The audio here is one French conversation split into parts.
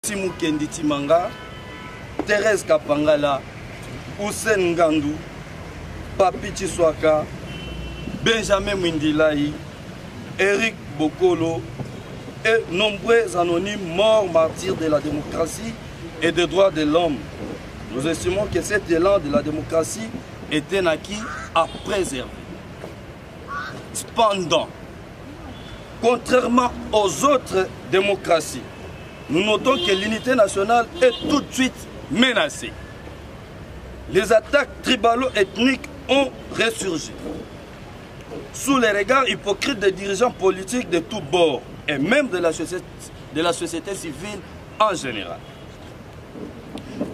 Simu Kendi Timanga, Thérèse Kapangala, Hussein Ngandou, Papi Chiswaka, Benjamin Mwindilayi, Eric Bokolo et nombreux anonymes morts martyrs de la démocratie et des droits de l'homme. Nous estimons que cet élan de la démocratie était naquis à préserver. Cependant, contrairement aux autres démocraties, nous notons que l'unité nationale est tout de suite menacée. Les attaques tribalo-ethniques ont ressurgi. Sous les regards hypocrites des dirigeants politiques de tous bords et même de la société civile en général.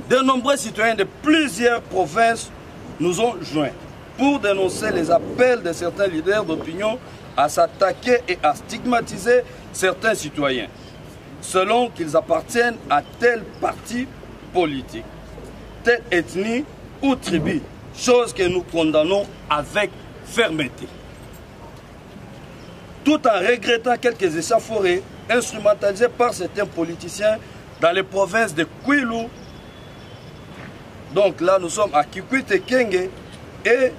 De nombreux citoyens de plusieurs provinces nous ont joints pour dénoncer les appels de certains leaders d'opinion à s'attaquer et à stigmatiser certains citoyens, selon qu'ils appartiennent à tel parti politique, telle ethnie ou tribu, chose que nous condamnons avec fermeté. Tout en regrettant quelques échauffourées instrumentalisées par certains politiciens dans les provinces de Kwilu. Donc là, nous sommes à Kikwit et Kenge et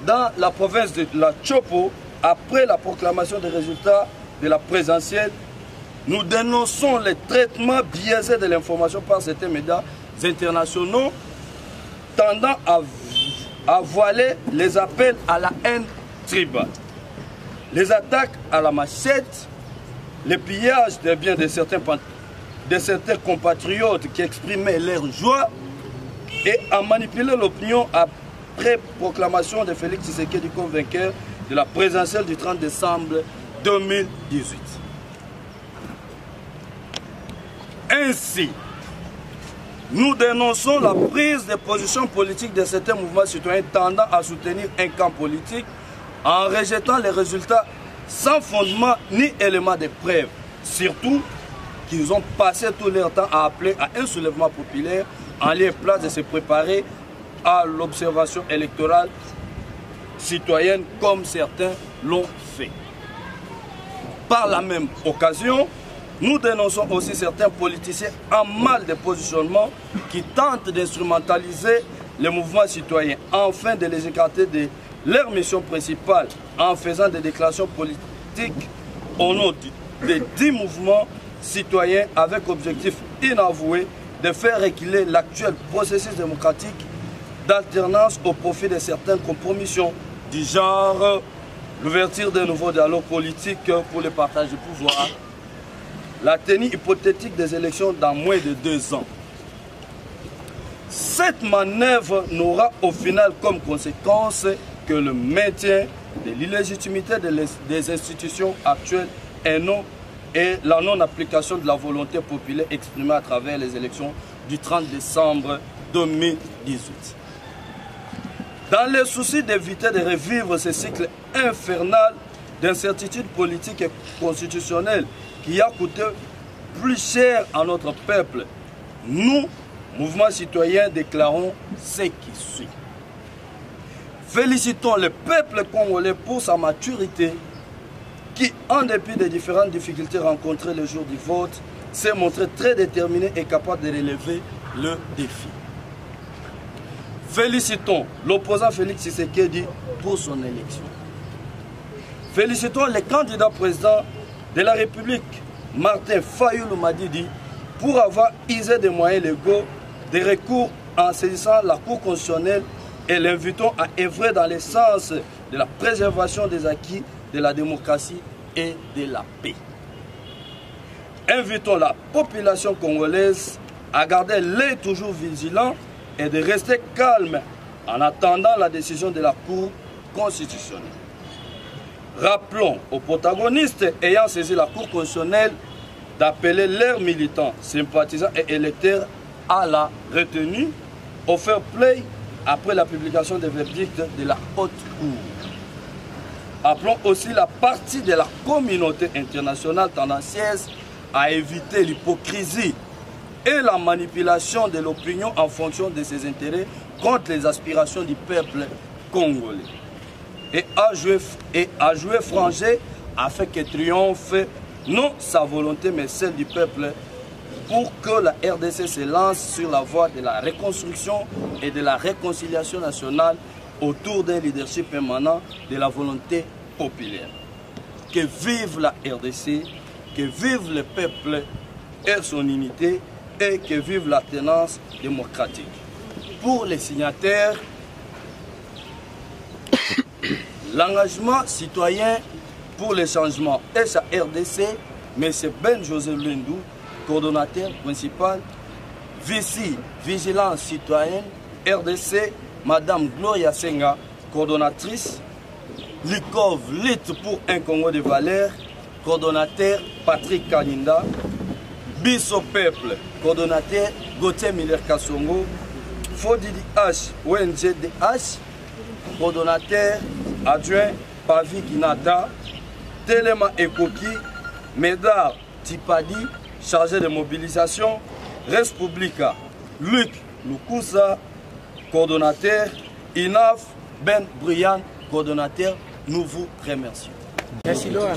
dans la province de la Chopo, après la proclamation des résultats de la présidentielle, nous dénonçons les traitements biaisés de l'information par certains médias internationaux tendant à voiler les appels à la haine tribale. Les attaques à la machette, le pillage des biens de certains compatriotes qui exprimaient leur joie et à manipuler l'opinion après proclamation de Félix Tshisekedi comme vainqueur de la présidentielle du 30 décembre 2018. Ainsi, nous dénonçons la prise de position politique de certains mouvements citoyens tendant à soutenir un camp politique en rejetant les résultats sans fondement ni élément de preuve. Surtout qu'ils ont passé tout leur temps à appeler à un soulèvement populaire en lieu et place de se préparer à l'observation électorale citoyenne comme certains l'ont fait. Par la même occasion, nous dénonçons aussi certains politiciens en mal de positionnement qui tentent d'instrumentaliser les mouvements citoyens afin de les écarter de leur mission principale en faisant des déclarations politiques au nom de 10 mouvements citoyens avec objectif inavoué de faire reculer l'actuel processus démocratique d'alternance au profit de certaines compromissions du genre l'ouverture de nouveaux dialogues politiques pour le partage du pouvoir, la tenue hypothétique des élections dans moins de 2 ans. Cette manœuvre n'aura au final comme conséquence que le maintien de l'illégitimité des institutions actuelles et la non-application de la volonté populaire exprimée à travers les élections du 30 décembre 2018. Dans le souci d'éviter de revivre ce cycle infernal d'incertitude politique et constitutionnelle qui a coûté plus cher à notre peuple, nous, mouvement citoyen, déclarons ce qui suit. Félicitons le peuple congolais pour sa maturité qui, en dépit des différentes difficultés rencontrées le jour du vote, s'est montré très déterminé et capable de relever le défi. Félicitons l'opposant Félix Tshisekedi pour son élection. Félicitons le candidat président de la République, Martin Fayulu Madidi, pour avoir usé des moyens légaux de recours en saisissant la Cour constitutionnelle et l'invitons à œuvrer dans le sens de la préservation des acquis de la démocratie et de la paix. Invitons la population congolaise à garder l'œil toujours vigilant et de rester calme en attendant la décision de la Cour constitutionnelle. Rappelons aux protagonistes ayant saisi la Cour constitutionnelle d'appeler leurs militants, sympathisants et électeurs à la retenue, au fair play après la publication des verdicts de la Haute Cour. Appelons aussi la partie de la communauté internationale tendancieuse à éviter l'hypocrisie et la manipulation de l'opinion en fonction de ses intérêts contre les aspirations du peuple congolais. Et à jouer frangé afin que triomphe non sa volonté mais celle du peuple pour que la RDC se lance sur la voie de la reconstruction et de la réconciliation nationale autour d'un leadership permanent de la volonté populaire. Que vive la RDC, que vive le peuple et son unité, et que vive la tenance démocratique. Pour les signataires, l'engagement citoyen pour le changement est sa RDC, mais c'est Ben José Lundou, coordonnateur principal, Vici, Vigilance citoyenne, RDC, Madame Gloria Senga, coordonnatrice, Likov, Lutte pour un Congo de valeurs, coordonnateur Patrick Kaninda, Biso Peuple, coordonnateur Gauthier Miller Kassongo, Fodidi H, ONGDH, coordonnateur adjoint Pavi Kinata, Telema Ekoki, Médard Tipadi, chargé de mobilisation, Respublica, Luc Lukusa, coordonnateur, INAF, Ben Brian, coordonnateur, nous vous remercions. Merci Laurent.